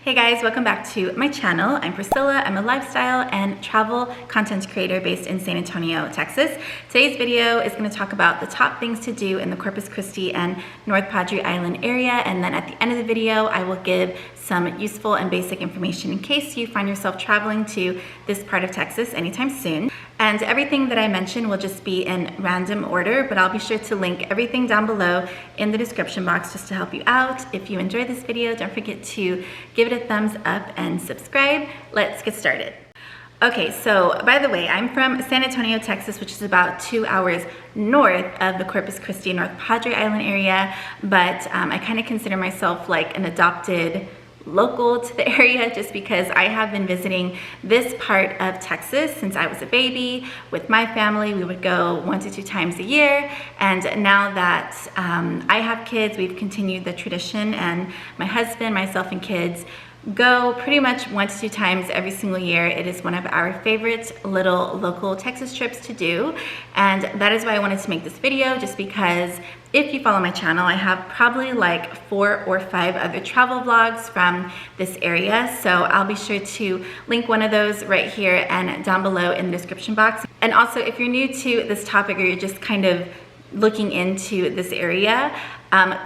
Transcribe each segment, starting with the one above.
Hey guys, welcome back to my channel. I'm Priscilla. I'm a lifestyle and travel content creator based in San Antonio, Texas. Today's video is going to talk about the top things to do in the Corpus Christi and North Padre Island area, and then at the end of the video I will give some useful and basic information in case you find yourself traveling to this part of Texas anytime soon. And everything that I mention will just be in random order, but I'll be sure to link everything down below in the description box just to help you out. If you enjoyed this video, don't forget to give it a thumbs up and subscribe. Let's get started. Okay, so by the way, I'm from San Antonio, Texas, which is about 2 hours north of the Corpus Christi, North Padre Island area, but I kind of consider myself like an adopted local to the area just because I have been visiting this part of Texas since I was a baby with my family. We would go 1 to 2 times a year, and now that I have kids, we've continued the tradition, and my husband, myself, and kids go pretty much 1 to 2 times every single year. It is one of our favorite little local Texas trips to do, and that is why I wanted to make this video, just because if you follow my channel, I have probably like 4 or 5 other travel vlogs from this area, so I'll be sure to link one of those right here and down below in the description box. And also, if you're new to this topic or you're just kind of looking into this area,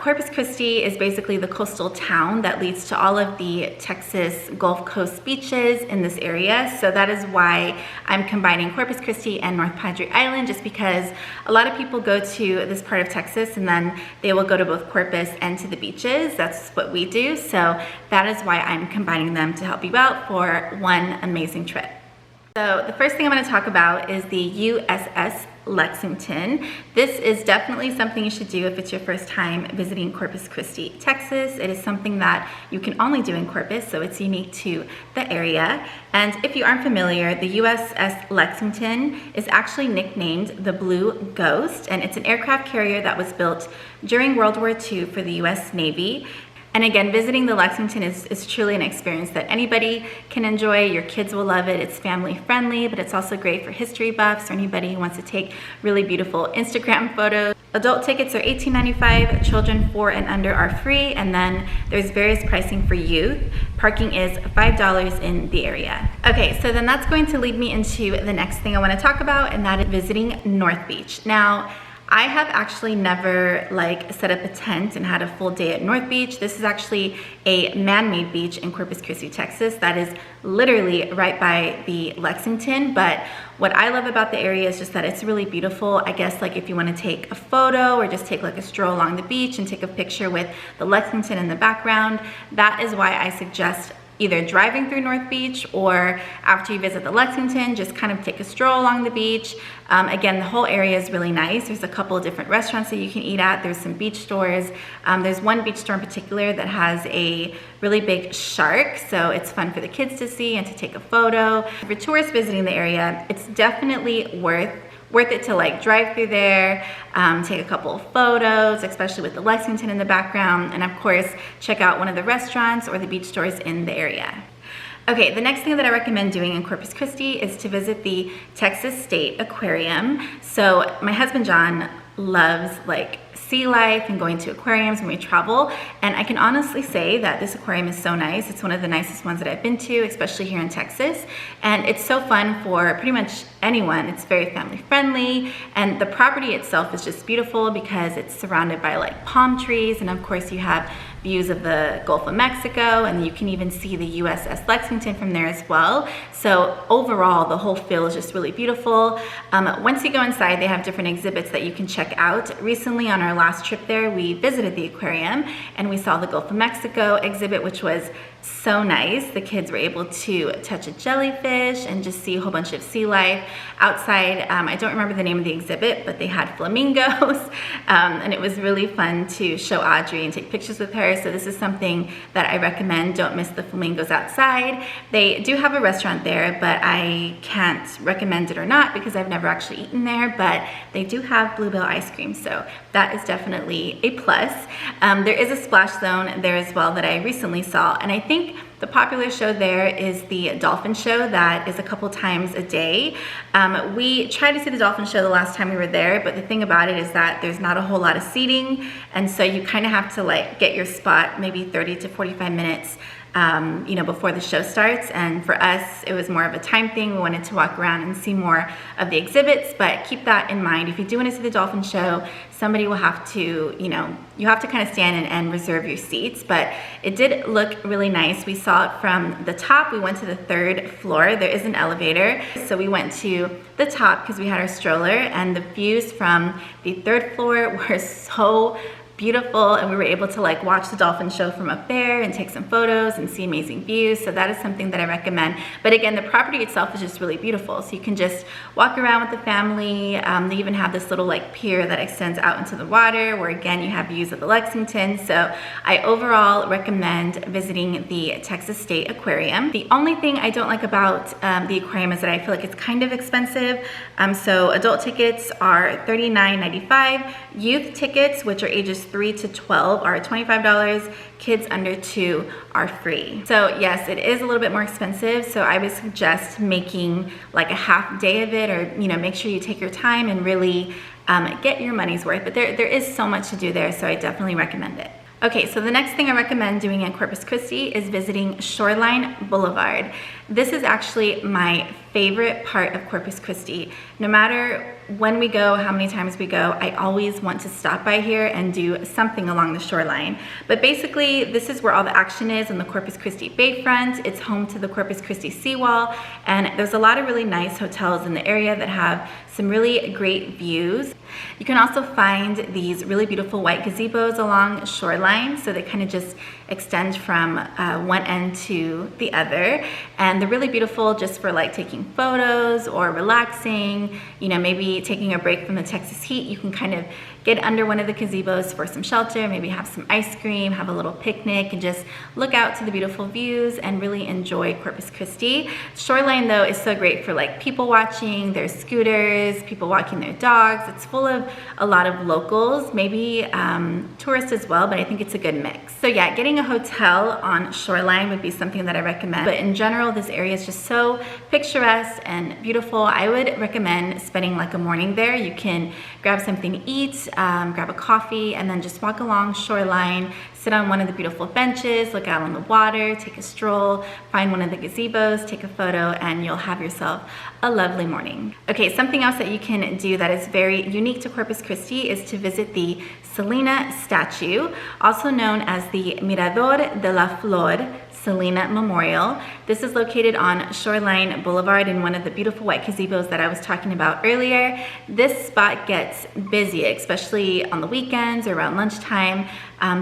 Corpus Christi is basically the coastal town that leads to all of the Texas Gulf Coast beaches in this area. So that is why I'm combining Corpus Christi and North Padre Island, just because a lot of people go to this part of Texas and then they will go to both Corpus and to the beaches. That's what we do. So that is why I'm combining them to help you out for one amazing trip. So the first thing I'm going to talk about is the USS Lexington. This is definitely something you should do if it's your first time visiting Corpus Christi, Texas. It is something that you can only do in Corpus, so it's unique to the area. And if you aren't familiar, the USS Lexington is actually nicknamed the Blue Ghost, and it's an aircraft carrier that was built during World War II for the US Navy. And again, visiting the Lexington is truly an experience that anybody can enjoy. Your kids will love it. It's family friendly, but it's also great for history buffs or anybody who wants to take really beautiful Instagram photos. Adult tickets are $18.95, children 4 and under are free, and then there's various pricing for youth. Parking is $5 in the area. Okay, so then that's going to lead me into the next thing I want to talk about, and that is visiting North Beach. Now, I have actually never set up a tent and had a full day at North Beach. This is actually a man-made beach in Corpus Christi, Texas that is literally right by the Lexington. But what I love about the area is just that it's really beautiful. I guess if you want to take a photo or just take a stroll along the beach and take a picture with the Lexington in the background, that is why I suggest either driving through North Beach or after you visit the Lexington, just kind of take a stroll along the beach. Again, the whole area is really nice. There's a couple of different restaurants that you can eat at. There's some beach stores. There's one beach store in particular that has a really big shark, so it's fun for the kids to see and to take a photo. For tourists visiting the area, it's definitely worth it to drive through there, take a couple of photos, especially with the Lexington in the background, and of course check out one of the restaurants or the beach stores in the area. Okay, the next thing that I recommend doing in Corpus Christi is to visit the Texas State Aquarium. So my husband John loves sea life and going to aquariums when we travel, and I can honestly say that this aquarium is so nice. It's one of the nicest ones that I've been to, especially here in Texas, and it's so fun for pretty much anyone. It's very family friendly, and the property itself is just beautiful because it's surrounded by palm trees, and of course you have views of the Gulf of Mexico, and you can even see the USS Lexington from there as well. So overall, the whole feel is just really beautiful. Once you go inside, they have different exhibits that you can check out. Recently on our last trip there, we visited the aquarium and we saw the Gulf of Mexico exhibit, which was so nice. The kids were able to touch a jellyfish and just see a whole bunch of sea life outside. I don't remember the name of the exhibit, but they had flamingos, and it was really fun to show Audrey and take pictures with her. So this is something that I recommend. Don't miss the flamingos outside. They do have a restaurant there, but I can't recommend it or not because I've never actually eaten there, but they do have bluebell ice cream, so that is definitely a plus. There is a splash zone there as well that I recently saw, and I think the popular show there is the dolphin show that is a couple times a day. We tried to see the dolphin show the last time we were there, but the thing about it is that there's not a whole lot of seating, and so you kind of have to get your spot maybe 30 to 45 minutes you know, before the show starts. And for us, it was more of a time thing. We wanted to walk around and see more of the exhibits, but keep that in mind. If you do want to see the dolphin show, somebody will have to, you know, you have to kind of stand and reserve your seats, but it did look really nice. We saw it from the top. We went to the 3rd floor. There is an elevator. So we went to the top because we had our stroller, and the views from the 3rd floor were so beautiful, and we were able to like watch the dolphin show from up there and take some photos and see amazing views. So that is something that I recommend. But again, the property itself is just really beautiful, so you can just walk around with the family. They even have this little like pier that extends out into the water, where again you have views of the Lexington. So I overall recommend visiting the Texas State Aquarium. The only thing I don't like about the aquarium is that I feel like it's kind of expensive. So adult tickets are $39.95. Youth tickets, which are ages 3 to 12, are $25. Kids under 2 are free. So yes, it is a little bit more expensive. So I would suggest making like a half day of it, or, you know, make sure you take your time and really get your money's worth. But there is so much to do there, so I definitely recommend it. Okay, so the next thing I recommend doing in Corpus Christi is visiting Shoreline Boulevard. This is actually my favorite part of Corpus Christi. No matter when we go, how many times we go, I always want to stop by here and do something along the shoreline. But basically, this is where all the action is in the Corpus Christi Bayfront. It's home to the Corpus Christi seawall, and there's a lot of really nice hotels in the area that have some really great views. You can also find these really beautiful white gazebos along Shoreline, so they kind of just extend from one end to the other, and they're really beautiful just for like taking photos or relaxing. You know, maybe taking a break from the Texas heat, you can kind of get under one of the gazebos for some shelter, maybe have some ice cream, have a little picnic, and just look out to the beautiful views and really enjoy Corpus Christi. Shoreline though is so great for like people watching. There's scooters, people walking their dogs. It's full of a lot of locals, maybe tourists as well, but I think it's a good mix. So yeah, getting a hotel on Shoreline would be something that I recommend. But in general, this area is just so picturesque and beautiful. I would recommend spending like a morning there. You can grab something to eat, grab a coffee, and then just walk along Shoreline, sit on one of the beautiful benches, look out on the water, take a stroll, find one of the gazebos, take a photo, and you'll have yourself a lovely morning. Okay, something else that you can do that is very unique to Corpus Christi is to visit the Selena statue, also known as the Mirador de la Flor Selena Memorial. This is located on Shoreline Boulevard in one of the beautiful white gazebos that I was talking about earlier. This spot gets busy, especially on the weekends or around lunchtime,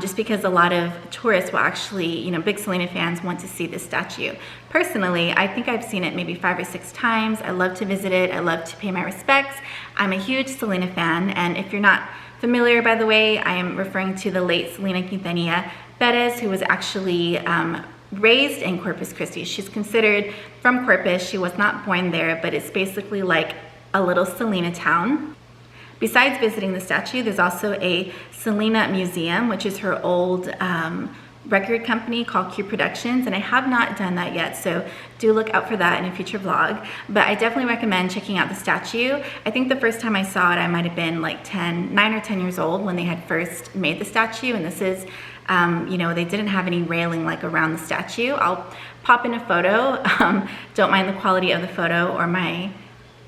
just because a lot of tourists will actually, you know, big Selena fans want to see this statue. Personally, I think I've seen it maybe 5 or 6 times. I love to visit it. I love to pay my respects. I'm a huge Selena fan, and if you're not familiar, by the way, I am referring to the late Selena Quintanilla Perez, who was actually raised in Corpus Christi. She's considered from Corpus. She was not born there, but it's basically like a little Selena town. Besides visiting the statue, there's also a Selena Museum, which is her old record company called Q Productions, and I have not done that yet, so do look out for that in a future vlog. But I definitely recommend checking out the statue. I think the first time I saw it, I might have been like 9 or 10 years old when they had first made the statue, and this is you know, they didn't have any railing like around the statue. I'll pop in a photo. Don't mind the quality of the photo or my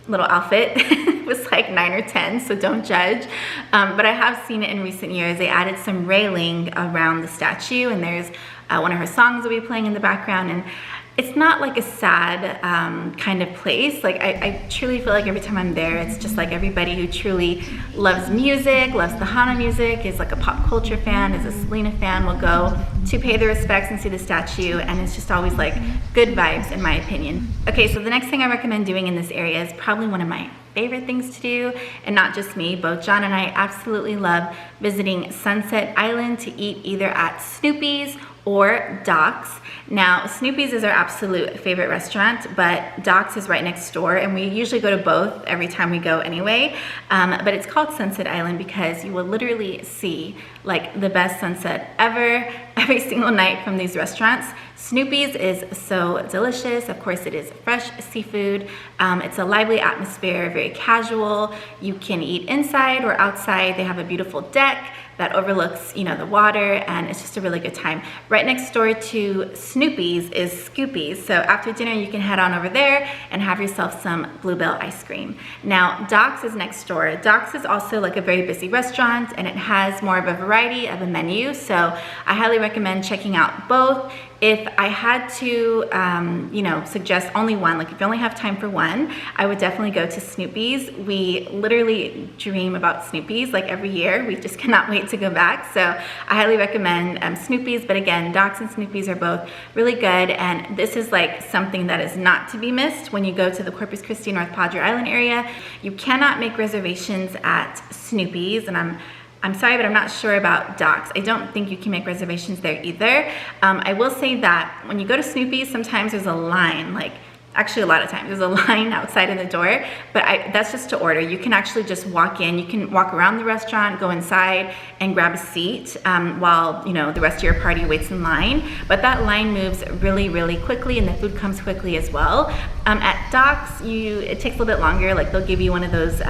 little outfit. It was like 9 or 10, so don't judge. But I have seen it in recent years. They added some railing around the statue, and there's one of her songs will be playing in the background, and it's not like a sad kind of place. Like I truly feel like every time I'm there, it's just like everybody who truly loves music, loves the Hana music, is like a pop culture fan, is a Selena fan, will go to pay their respects and see the statue, and it's just always like good vibes in my opinion. Okay, so the next thing I recommend doing in this area is probably one of my favorite things to do, and not just me, both John and I absolutely love visiting Sunset Island to eat either at Snoopy's or Doc's. Now, Snoopy's is our absolute favorite restaurant, but Doc's is right next door, and we usually go to both every time we go anyway. But it's called Sunset Island because you will literally see like the best sunset ever every single night from these restaurants. Snoopy's is so delicious. Of course, it is fresh seafood. It's a lively atmosphere, very casual. You can eat inside or outside. They have a beautiful deck that overlooks, you know, the water, and it's just a really good time. Right next door to Snoopy's is Scoopy's. So after dinner, you can head on over there and have yourself some Bluebell ice cream. Now, Doc's is next door. Doc's is also like a very busy restaurant, and it has more of a variety of a menu. So I highly recommend checking out both. If I had to, you know, suggest only one, like if you only have time for one, I would definitely go to Snoopy's. We literally dream about Snoopy's like every year. We just cannot wait to go back. So I highly recommend Snoopy's. But again, Doc's and Snoopy's are both really good. And this is like something that is not to be missed when you go to the Corpus Christi, North Padre Island area. You cannot make reservations at Snoopy's, and I'm sorry, but I'm not sure about Doc's. I don't think you can make reservations there either. I will say that when you go to Snoopy's, sometimes there's a line, like actually a lot of times there's a line outside of the door, but that's just to order. You can actually just walk in. You can walk around the restaurant, go inside and grab a seat while, you know, the rest of your party waits in line. But that line moves really, really quickly, and the food comes quickly as well. At Doc's, it takes a little bit longer. Like they'll give you one of those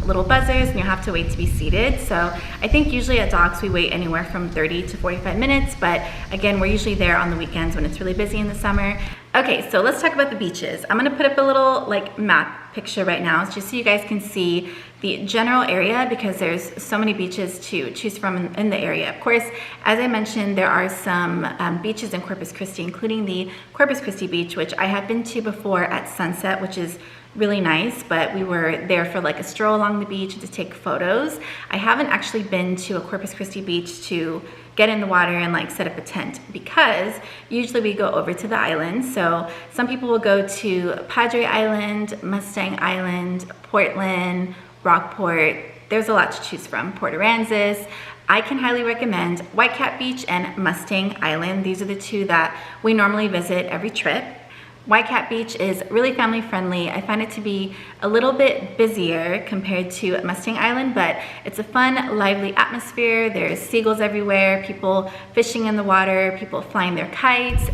little buzzers, and you have to wait to be seated. So I think usually at Doc's we wait anywhere from 30 to 45 minutes, but again, we're usually there on the weekends when it's really busy in the summer. Okay, so let's talk about the beaches. I'm gonna put up a little like map picture right now just so you guys can see the general area, because there's so many beaches to choose from in the area. Of course, as I mentioned, there are some beaches in Corpus Christi, including the Corpus Christi beach, which I have been to before at sunset, which is really nice, but we were there for like a stroll along the beach and to take photos. I haven't actually been to a Corpus Christi beach to get in the water and like set up a tent, because usually we go over to the island. So some people will go to Padre Island, Mustang Island, Portland, Rockport. There's a lot to choose from. Port Aransas. I can highly recommend Whitecap Beach and Mustang Island. These are the two that we normally visit every trip. Whitecap Beach is really family friendly. I find it to be a little bit busier compared to Mustang Island, but it's a fun, lively atmosphere. There's seagulls everywhere, people fishing in the water, people flying their kites.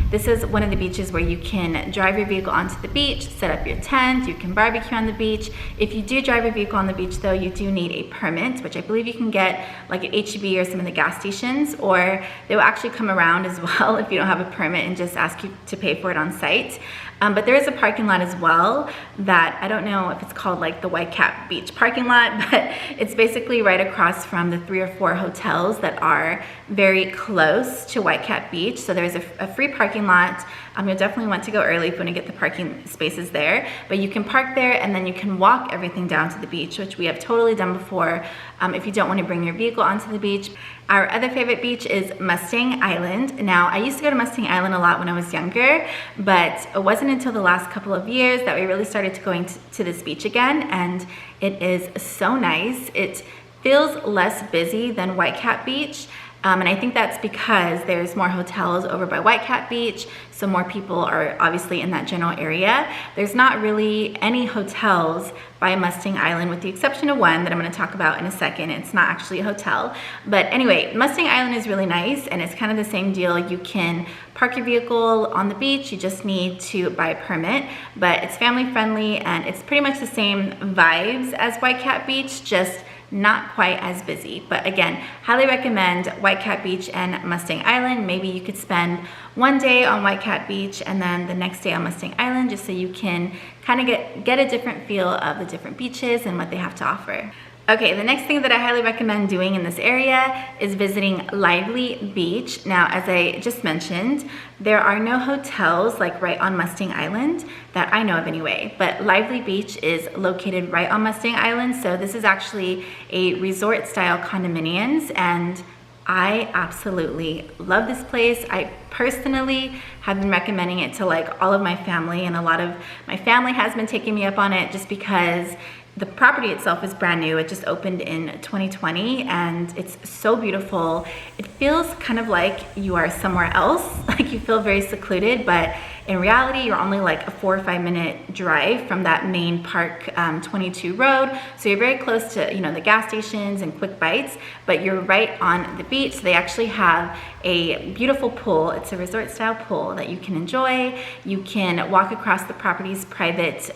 This is one of the beaches where you can drive your vehicle onto the beach, set up your tent, you can barbecue on the beach. If you do drive your vehicle on the beach though, you do need a permit, which I believe you can get like at HEB or some of the gas stations, or they will actually come around as well if you don't have a permit and just ask you to pay for it on site. But there is a parking lot as well that I don't know if it's called like the Whitecap Beach parking lot, but it's basically right across from the 3 or 4 hotels that are very close to Whitecap Beach. So there's a free parking lot. You'll definitely want to go early if you want to get the parking spaces there, but you can park there and then you can walk everything down to the beach, which we have totally done before if you don't want to bring your vehicle onto the beach. Our other favorite beach is Mustang Island. Now, I used to go to Mustang Island a lot when I was younger, but it wasn't until the last couple of years that we really started going to this beach again, and it is so nice. It feels less busy than Whitecap Beach. And I think that's because there's more hotels over by Whitecap Beach, so more people are obviously in that general area. There's not really any hotels by Mustang Island, with the exception of one that I'm going to talk about in a second. It's not actually a hotel. But anyway, Mustang Island is really nice, and it's kind of the same deal. You can park your vehicle on the beach, you just need to buy a permit, but it's family friendly and it's pretty much the same vibes as Whitecap Beach, just not quite as busy. But again, highly recommend Whitecap Beach and Mustang Island. Maybe you could spend one day on Whitecap Beach and then the next day on Mustang Island, just so you can kind of get a different feel of the different beaches and what they have to offer. Okay, the next thing that I highly recommend doing in this area is visiting Lively Beach. Now, as I just mentioned, there are no hotels like right on Mustang Island that I know of anyway, but Lively Beach is located right on Mustang Island. So this is actually a resort style condominiums, and I absolutely love this place. I personally have been recommending it to like all of my family, and a lot of my family has been taking me up on it just because the property itself is brand new. It just opened in 2020 and it's so beautiful. It feels kind of like you are somewhere else, like you feel very secluded, but in reality, you're only like a 4 or 5 minute drive from that main Park 22 road. So you're very close to, you know, the gas stations and quick bites, but you're right on the beach. So they actually have a beautiful pool. It's a resort style pool that you can enjoy. You can walk across the property's private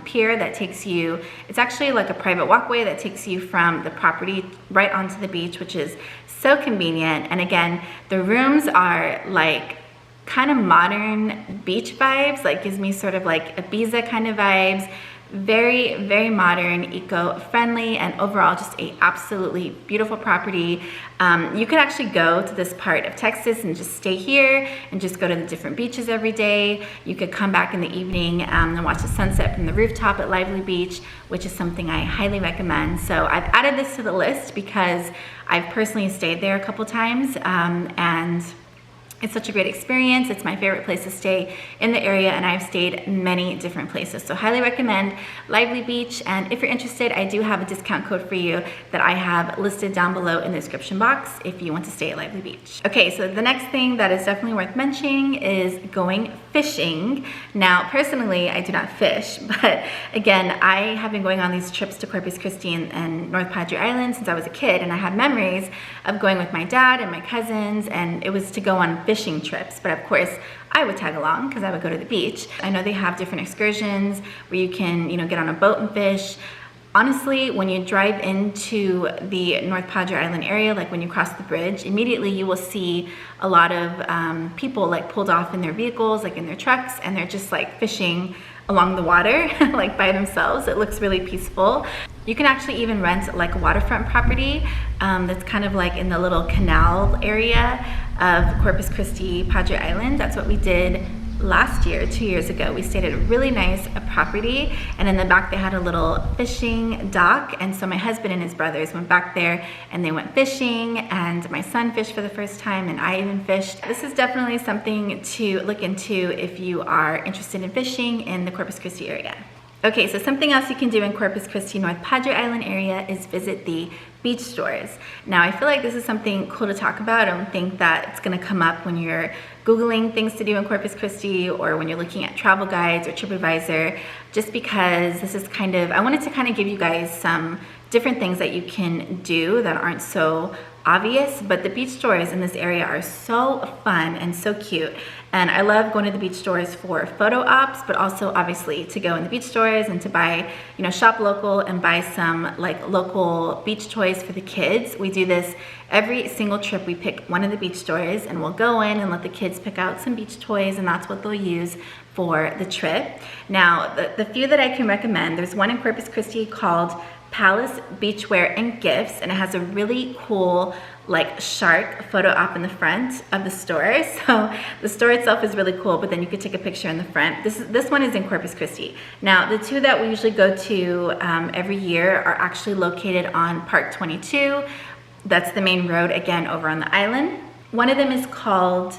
pier that takes you, it's actually like a private walkway that takes you from the property right onto the beach, which is so convenient. And again, the rooms are like kind of modern beach vibes, like gives me sort of like Ibiza kind of vibes. Very, very modern, eco-friendly, and overall just a absolutely beautiful property. You could actually go to this part of Texas and just stay here and just go to the different beaches every day. You could come back in the evening and watch the sunset from the rooftop at Lively Beach, which is something I highly recommend. So I've added this to the list because I've personally stayed there a couple times, and it's such a great experience. It's my favorite place to stay in the area, and I've stayed many different places. So highly recommend Lively Beach. And if you're interested, I do have a discount code for you that I have listed down below in the description box if you want to stay at Lively Beach. Okay, so the next thing that is definitely worth mentioning is going fishing. Now, personally, I do not fish, but again, I have been going on these trips to Corpus Christi and North Padre Island since I was a kid, and I have memories of going with my dad and my cousins, and it was to go on fishing trips, but of course I would tag along because I would go to the beach. I know they have different excursions where you can, you know, get on a boat and fish. Honestly, when you drive into the North Padre Island area, like when you cross the bridge, immediately you will see a lot of people like pulled off in their vehicles, like in their trucks, and they're just like fishing along the water like by themselves. It looks really peaceful. You can actually even rent like a waterfront property that's kind of like in the little canal area of Corpus Christi, Padre Island. That's what we did last year, 2 years ago. We stayed at a really nice property, and in the back they had a little fishing dock, and so my husband and his brothers went back there and they went fishing, and my son fished for the first time, and I even fished. This is definitely something to look into if you are interested in fishing in the Corpus Christi area. Okay, so something else you can do in Corpus Christi, North Padre Island area is visit the beach stores. Now, I feel like this is something cool to talk about. I don't think that it's gonna come up when you're Googling things to do in Corpus Christi or when you're looking at travel guides or TripAdvisor, just because this is kind of, I wanted to kind of give you guys some different things that you can do that aren't so obvious, but the beach stores in this area are so fun and so cute. And I love going to the beach stores for photo ops, but also obviously to go in the beach stores and to buy, you know, shop local and buy some like local beach toys for the kids. We do this every single trip. We pick one of the beach stores and we'll go in and let the kids pick out some beach toys, and that's what they'll use for the trip. Now, the few that I can recommend, there's one in Corpus Christi called Palace Beachwear and Gifts, and it has a really cool like shark photo op in the front of the store. So the store itself is really cool, but then you could take a picture in the front. This one is in Corpus Christi. Now, the two that we usually go to every year are actually located on Park 22. That's the main road, again, over on the island. One of them is called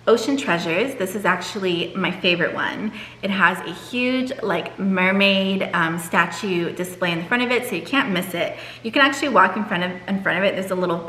Ocean Treasures. This is actually my favorite one. It has a huge like mermaid statue display in the front of it, so you can't miss it. You can actually walk in front of it. There's a little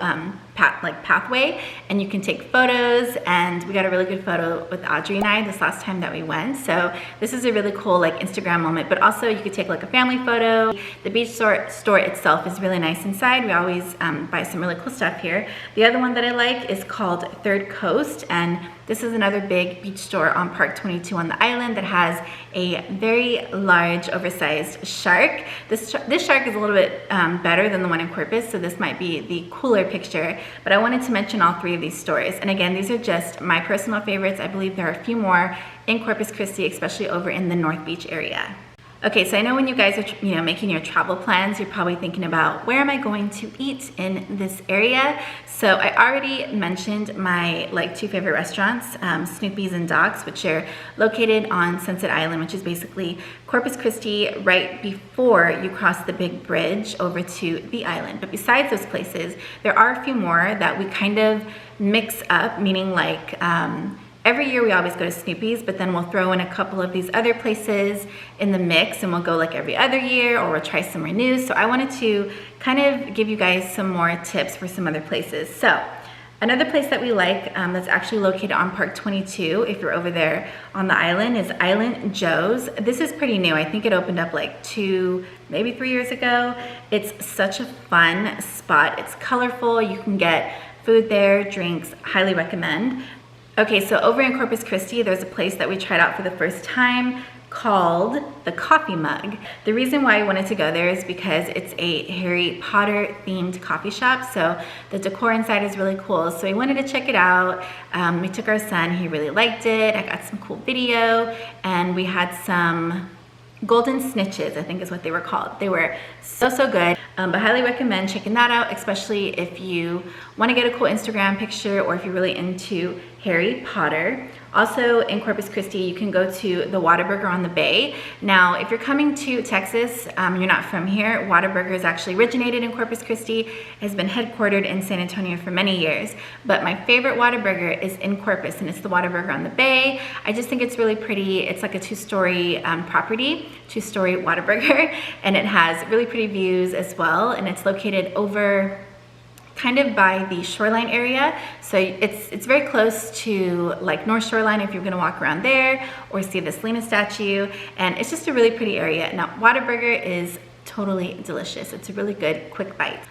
pathway, and you can take photos, and we got a really good photo with Audrey and I this last time that we went. So this is a really cool like Instagram moment, but also you could take like a family photo. The beach store itself is really nice inside. We always buy some really cool stuff here. The other one that I like is called Third Coast, and this is another big beach store on Park 22 on the island that has a very large, oversized shark. This shark is a little bit better than the one in Corpus, so this might be the cooler picture, but I wanted to mention all three of these stores. And again, these are just my personal favorites. I believe there are a few more in Corpus Christi, especially over in the North Beach area. Okay, so I know when you guys are making your travel plans, you're probably thinking about where am I going to eat in this area. So I already mentioned my like two favorite restaurants, Snoopy's and Doc's, which are located on Sunset Island, which is basically Corpus Christi right before you cross the big bridge over to the island. But besides those places, there are a few more that we kind of mix up, meaning like every year we always go to Snoopy's, but then we'll throw in a couple of these other places in the mix, and we'll go like every other year, or we'll try somewhere new. So I wanted to kind of give you guys some more tips for some other places. So Another place that we like that's actually located on Park 22, if you're over there on the island, is Island Joe's. This is pretty new. I think it opened up like 2, maybe 3 years ago. It's such a fun spot. It's colorful. You can get food there, drinks, highly recommend. Okay, so over in Corpus Christi, there's a place that we tried out for the first time called the Coffee Mug. The reason why I wanted to go there is because it's a Harry Potter themed coffee shop, so the decor inside is really cool. So we wanted to check it out. We took our son, he really liked it. I got some cool video, and we had some golden snitches, I think is what they were called. They were so good, but highly recommend checking that out, especially if you want to get a cool Instagram picture or if you're really into Harry Potter. Also in Corpus Christi, you can go to the WHATABURGER on the bay. Now, if you're coming to Texas, you're not from here, WHATABURGER is actually originated in Corpus Christi, has been headquartered in San Antonio for many years. But my favorite WHATABURGER is in Corpus, and it's the WHATABURGER on the bay. I just think it's really pretty. It's like a 2-story property, 2-story WHATABURGER, and it has really pretty views as well. And it's located over kind of by the Shoreline area. So it's very close to like North Shoreline if you're gonna walk around there or see the Selena statue. And it's just a really pretty area. Now, WHATABURGER is totally delicious. It's a really good quick bite.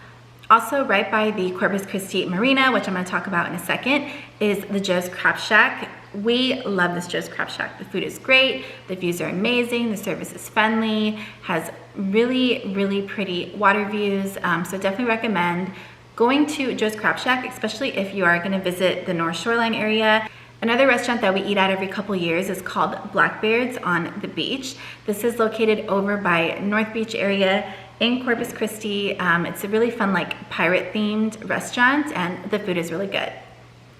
Also right by the Corpus Christi Marina, which I'm gonna talk about in a second, is the Joe's Crab Shack. We love this Joe's Crab Shack. The food is great, the views are amazing, the service is friendly, has really pretty water views, so definitely recommend going to Joe's Crab Shack, especially if you are gonna visit the North Shoreline area. Another restaurant that we eat at every couple years is called BLACKBEARD'S on the beach. This is located over by North Beach area in Corpus Christi. It's a really fun, like pirate themed restaurant, and the food is really good.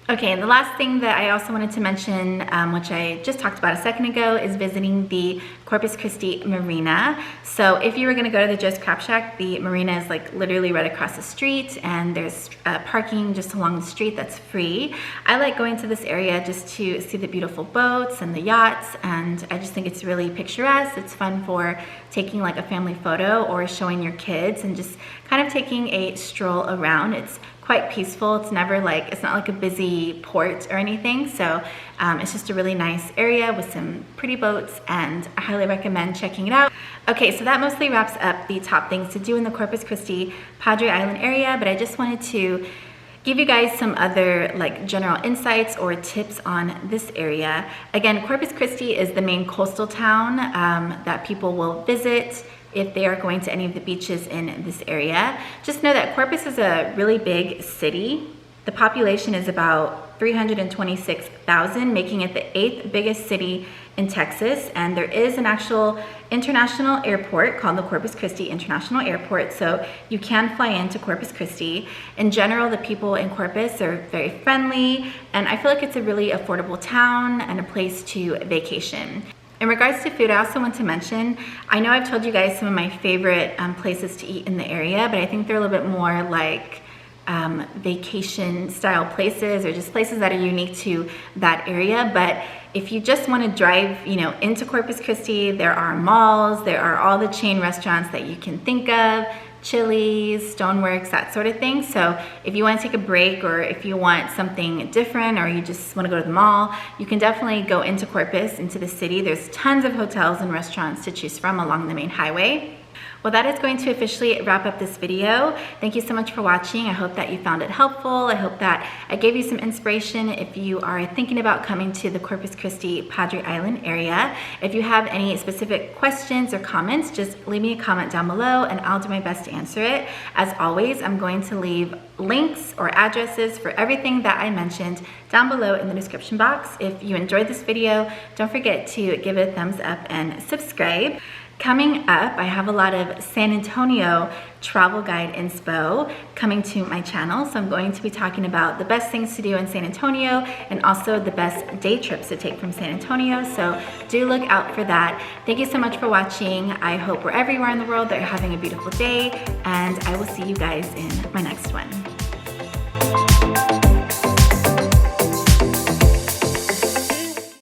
Okay, and the last thing that I also wanted to mention, which I just talked about a second ago, is visiting the Corpus Christi Marina. So if you were gonna go to the Joe's Crab Shack, the Marina is like literally right across the street, and there's parking just along the street that's free. I like going to this area just to see the beautiful boats and the yachts, and I just think it's really picturesque. It's fun for taking like a family photo or showing your kids and just kind of taking a stroll around. It's quite peaceful. It's never like, it's not like a busy port or anything. So it's just a really nice area with some pretty boats, and I highly recommend checking it out. Okay, so that mostly wraps up the top things to do in the Corpus Christi Padre Island area, but I just wanted to give you guys some other like general insights or tips on this area. Again, Corpus Christi is the main coastal town that people will visit if they are going to any of the beaches in this area. Just know that Corpus is a really big city. The population is about 326,000, making it the 8th biggest city in Texas. And there is an actual international airport called the Corpus Christi International Airport, so you can fly into Corpus Christi. In general, the people in Corpus are very friendly, and I feel like it's a really affordable town and a place to vacation. In regards to food, I also want to mention, I know I've told you guys some of my favorite places to eat in the area, but I think they're a little bit more like vacation style places, or just places that are unique to that area. But if you just want to drive, into Corpus Christi, there are malls, there are all the chain restaurants that you can think of, Chili's, Stoneworks, that sort of thing. So if you want to take a break, or if you want something different, or you just want to go to the mall, you can definitely go into Corpus, into the city. There's tons of hotels and restaurants to choose from along the main highway. Well, that is going to officially wrap up this video. Thank you so much for watching. I hope that you found it helpful. I hope that I gave you some inspiration if you are thinking about coming to the Corpus Christi Padre Island area. If you have any specific questions or comments, just leave me a comment down below and I'll do my best to answer it. As always, I'm going to leave links or addresses for everything that I mentioned down below in the description box. If you enjoyed this video, don't forget to give it a thumbs up and subscribe. Coming up, I have a lot of San Antonio travel guide inspo coming to my channel. So I'm going to be talking about the best things to do in San Antonio and also the best day trips to take from San Antonio. So do look out for that. Thank you so much for watching. I hope wherever you are in the world that you're having a beautiful day, and I will see you guys in my next one.